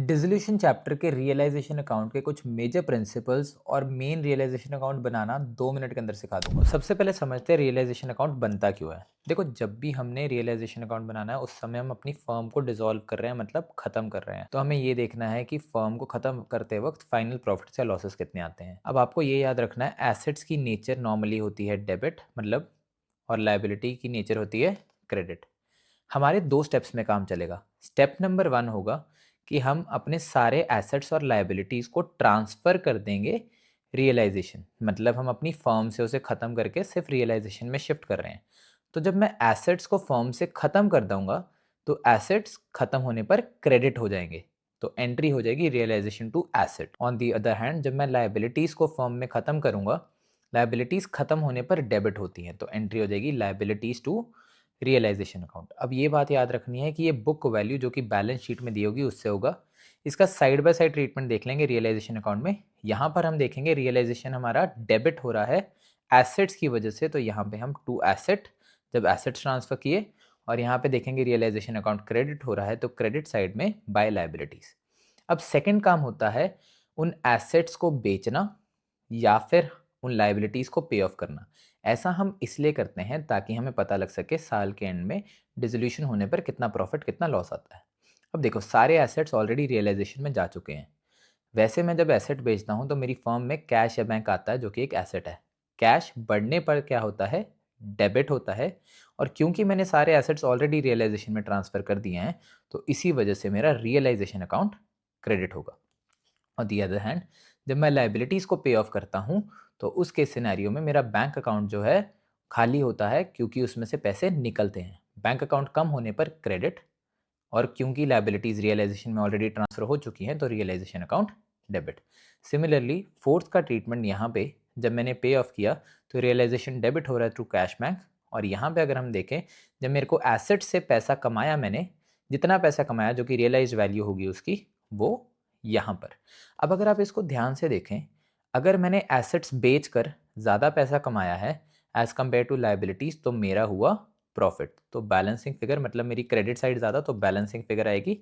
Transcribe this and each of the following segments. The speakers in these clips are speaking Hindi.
डिसोल्यूशन चैप्टर के रियलाइजेशन अकाउंट के कुछ मेजर प्रिंसिपल्स और मेन रियलाइजेशन अकाउंट बनाना 2 मिनट के अंदर सिखा दूंगा। सबसे पहले समझते हैं रियलाइजेशन अकाउंट बनता क्यों है। देखो, जब भी हमने रियलाइजेशन अकाउंट बनाना है उस समय हम अपनी फर्म को डिसॉल्व कर रहे हैं, मतलब खत्म कर रहे हैं। तो हमें ये देखना है कि फर्म को खत्म करते वक्त फाइनल प्रॉफिट्स या लॉसेस कितने आते हैं। अब आपको ये याद रखना है, एसेट्स की नेचर नॉर्मली होती है डेबिट मतलब, और लायबिलिटी की नेचर होती है क्रेडिट। हमारे 2 स्टेप्स में काम चलेगा। स्टेप नंबर 1 होगा कि हम अपने सारे एसेट्स और लायबिलिटीज़ को ट्रांसफ़र कर देंगे रियलाइज़ेशन, मतलब हम अपनी फर्म से उसे ख़त्म करके सिर्फ रियलाइज़ेशन में शिफ्ट कर रहे हैं। तो जब मैं एसेट्स को फर्म से ख़त्म कर दूँगा, तो एसेट्स ख़त्म होने पर क्रेडिट हो जाएँगे। तो एंट्री हो जाएगी realization to asset. On the other hand, जब मैं लायबिलिटीज़ को फर्म में ख़त्म करूँगा, लायबिलिटीज़ ख़त्म होने पर डेबिट होती हैं, तो एंट्री हो जाएगी लायबिलिटीज़ टू रियलाइजेशन अकाउंट। अब ये बात याद रखनी है कि ये बुक वैल्यू जो कि बैलेंस शीट में दी होगी उससे होगा। इसका साइड बाय साइड ट्रीटमेंट देख लेंगे रियलाइजेशन अकाउंट में। यहाँ पर हम देखेंगे रियलाइजेशन हमारा डेबिट हो रहा है एसेट्स की वजह से, तो यहाँ पे हम टू एसेट, जब एसेट्स ट्रांसफर किए, और यहाँ पे देखेंगे रियलाइजेशन अकाउंट क्रेडिट हो रहा है, तो क्रेडिट साइड में बाय लायबिलिटीज। अब सेकेंड काम होता है उन एसेट्स को बेचना या फिर उन लायबिलिटीज को पे ऑफ करना। ऐसा हम इसलिए करते हैं ताकि हमें पता लग सके साल के एंड में डिसोल्यूशन होने पर कितना प्रॉफिट कितना लॉस आता है। अब देखो, सारे एसेट्स ऑलरेडी रियलाइजेशन में जा चुके हैं। वैसे मैं जब एसेट बेचता हूँ तो मेरी फर्म में कैश या बैंक आता है जो कि एक एसेट है। कैश बढ़ने पर क्या होता है, डेबिट होता है। और क्योंकि मैंने सारे एसेट्स ऑलरेडी रियलाइजेशन में ट्रांसफर कर दिए हैं, तो इसी वजह से मेरा रियलाइजेशन अकाउंट क्रेडिट होगा। ऑन दी अदर हैंड, जब मैं लाइबिलिटीज़ को पे ऑफ करता हूँ, तो उस केस सिनेरियो में मेरा बैंक अकाउंट जो है खाली होता है, क्योंकि उसमें से पैसे निकलते हैं। बैंक अकाउंट कम होने पर क्रेडिट, और क्योंकि लाइबिलिटीज़ रियलाइजेशन में ऑलरेडी ट्रांसफर हो चुकी हैं, तो realization account debit. Similarly fourth का ट्रीटमेंट यहाँ पे, जब मैंने पे ऑफ किया तो रियलाइजेशन डेबिट हो रहा है थ्रू कैश बैंक। और यहाँ पे अगर हम देखें, जब मेरे को एसेट से पैसा कमाया, मैंने जितना पैसा कमाया जो कि रियलाइज वैल्यू होगी उसकी, वो यहाँ पर। अब अगर आप इसको ध्यान से देखें, अगर मैंने एसेट्स बेचकर ज़्यादा पैसा कमाया है एज़ कम्पेयर टू लाइबिलिटीज़, तो मेरा हुआ प्रॉफिट। तो बैलेंसिंग फिगर मतलब मेरी क्रेडिट साइड ज़्यादा, तो बैलेंसिंग फिगर आएगी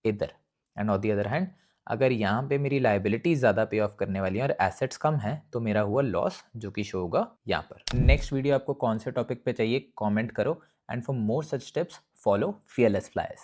इधर। And on the other hand, अगर यहाँ पे मेरी लाइबिलिटीज़ ज़्यादा पे ऑफ करने वाली हैं और एसेट्स कम हैं, तो मेरा हुआ लॉस जो कि शो होगा यहाँ पर। नेक्स्ट वीडियो आपको कौन से टॉपिक पे चाहिए, कमेंट करो। And for more such tips follow fearless flyers.